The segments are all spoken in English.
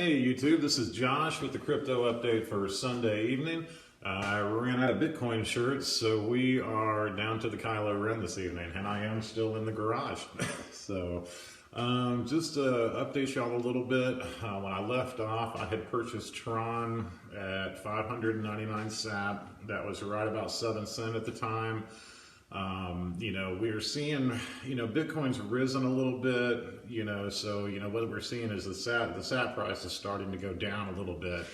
Hey YouTube, this is Josh with the crypto update for Sunday evening. I ran out of Bitcoin shirts, so we are down to the Kylo Ren this evening, and I am still in the garage. So just to update y'all a little bit, when I left off, I had purchased Tron at 599 sat. That was right about 7 cents at the time. We are seeing, Bitcoin's risen a little bit, so, what we're seeing is the sat price is starting to go down a little bit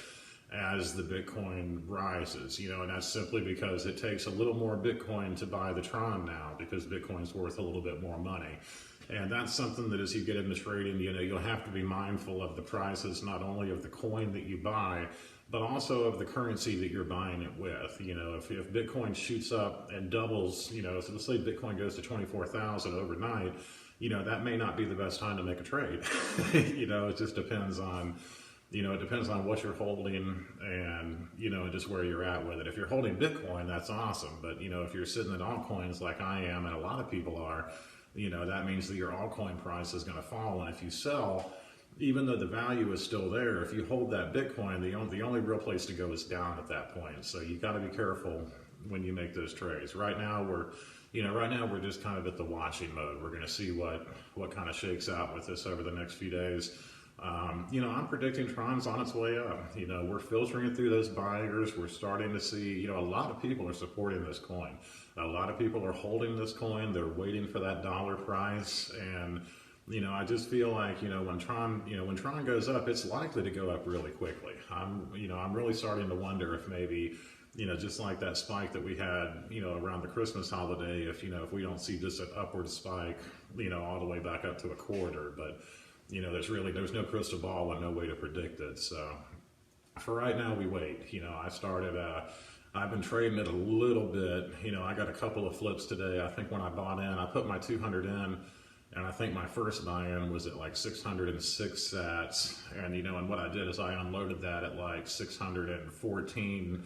as the Bitcoin rises, and that's simply because it takes a little more Bitcoin to buy the Tron now because Bitcoin's worth a little bit more money. And that's something that as you get into trading, you'll have to be mindful of the prices, not only of the coin that you buy, but also of the currency that you're buying it with. If Bitcoin shoots up and doubles, so let's say Bitcoin goes to 24,000 overnight, that may not be the best time to make a trade. It just depends on, what you're holding and, just where you're at with it. If you're holding Bitcoin, that's awesome. But, if you're sitting in altcoins like I am and a lot of people are, that means that your altcoin price is going to fall. And if you sell, even though the value is still there, if you hold that Bitcoin, the only real place to go is down at that point. So you got to be careful when you make those trades. Right now we're just kind of at the watching mode. We're going to see what kind of shakes out with this over the next few days. I'm predicting Tron's on its way up. We're filtering it through those buyers. We're starting to see, a lot of people are supporting this coin. A lot of people are holding this coin. They're waiting for that dollar price. And, I just feel like, when Tron goes up, it's likely to go up really quickly. I'm really starting to wonder if maybe, just like that spike that we had, around the Christmas holiday, if we don't see just an upward spike, all the way back up to a quarter. But, there's no crystal ball and no way to predict it. So for right now, we wait. I've been trading it a little bit. I got a couple of flips today. I think when I bought in, I put my 200 in, and I think my first buy-in was at like 606 sats. And what I did is I unloaded that at like 614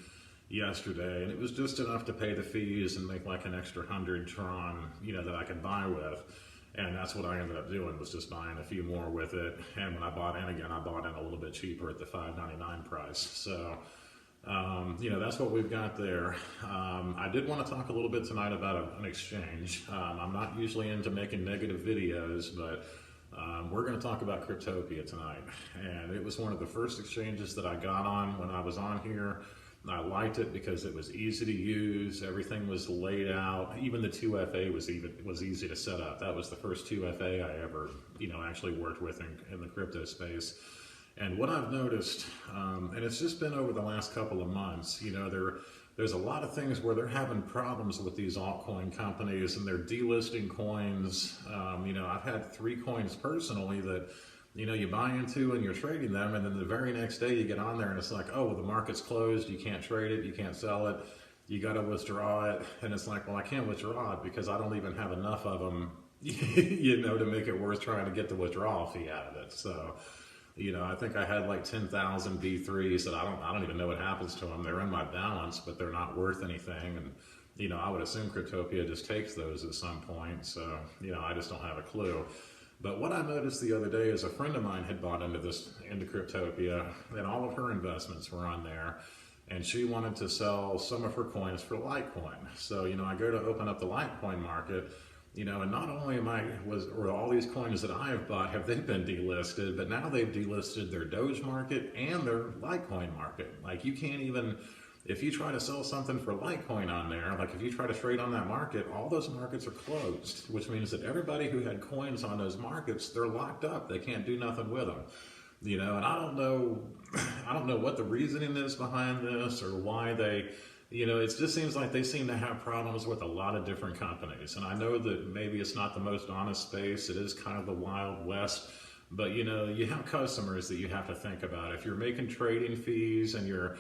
yesterday, and it was just enough to pay the fees and make like an extra 100 Tron, that I could buy with. And that's what I ended up doing, was just buying a few more with it. And when I bought in again, I bought in a little bit cheaper at the $5.99 price. So, that's what we've got there. I did want to talk a little bit tonight about an exchange. I'm not usually into making negative videos, but we're going to talk about Cryptopia tonight. And it was one of the first exchanges that I got on when I was on here. I liked it because it was easy to use. Everything was laid out. Even the 2FA was easy to set up. That was the first 2FA I ever, actually worked with in the crypto space. And what I've noticed, and it's just been over the last couple of months, there's a lot of things where they're having problems with these altcoin companies and they're delisting coins. I've had 3 coins personally that, you buy into and you're trading them, and then the very next day you get on there and it's like, oh, well, the market's closed, you can't trade it, you can't sell it, you got to withdraw it. And it's like, well, I can't withdraw it because I don't even have enough of them, to make it worth trying to get the withdrawal fee out of it. So, I think I had like 10,000 B3s that I don't even know what happens to them. They're in my balance, but they're not worth anything. And, I would assume Cryptopia just takes those at some point. So, I just don't have a clue. But what I noticed the other day is a friend of mine had bought into Cryptopia, and all of her investments were on there, and she wanted to sell some of her coins for Litecoin. So, I go to open up the Litecoin market, and not only were all these coins that I have bought, have they been delisted, but now they've delisted their Doge market and their Litecoin market. Like, you can't even, if you try to sell something for Litecoin on there, like if you try to trade on that market, all those markets are closed, which means that everybody who had coins on those markets, they're locked up. They can't do nothing with them. And I don't know what the reasoning is behind this or why they, it just seems like they seem to have problems with a lot of different companies. And I know that maybe it's not the most honest space. It is kind of the Wild West. But you have customers that you have to think about. If you're making trading fees and you're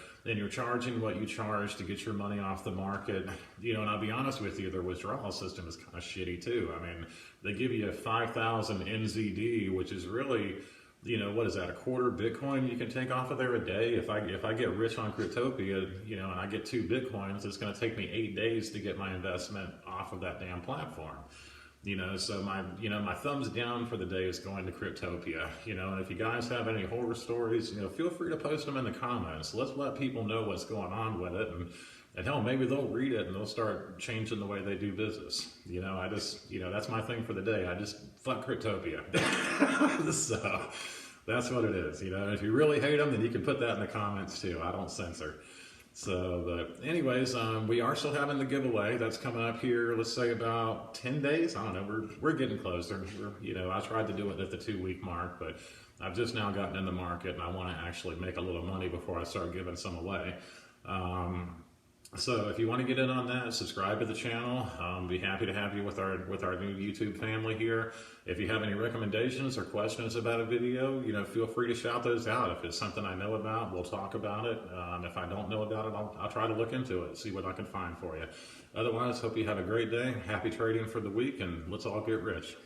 charging what you charge to get your money off the market, and I'll be honest with you, their withdrawal system is kind of shitty too. I mean, they give you 5,000 NZD, which is really, what is that, a quarter Bitcoin you can take off of there a day? If I get rich on Cryptopia, and I get 2 Bitcoins, it's going to take me 8 days to get my investment off of that damn platform. So my thumbs down for the day is going to Cryptopia. And if you guys have any horror stories, feel free to post them in the comments. Let's let people know what's going on with it, and hell, maybe they'll read it and they'll start changing the way they do business. That's my thing for the day. I just fuck Cryptopia. So that's what it is. If you really hate them, then you can put that in the comments too. I don't censor. So, but anyways, we are still having the giveaway. That's coming up here, let's say about 10 days. I don't know, we're getting closer. I tried to do it at the 2-week mark, but I've just now gotten in the market and I want to actually make a little money before I start giving some away. So if you want to get in on that, subscribe to the channel. Be happy to have you with our new YouTube family here. If you have any recommendations or questions about a video, feel free to shout those out. If it's something I know about, we'll talk about it. If I don't know about it, I'll try to look into it, see what I can find for you. Otherwise, hope you have a great day. Happy trading for the week, and let's all get rich.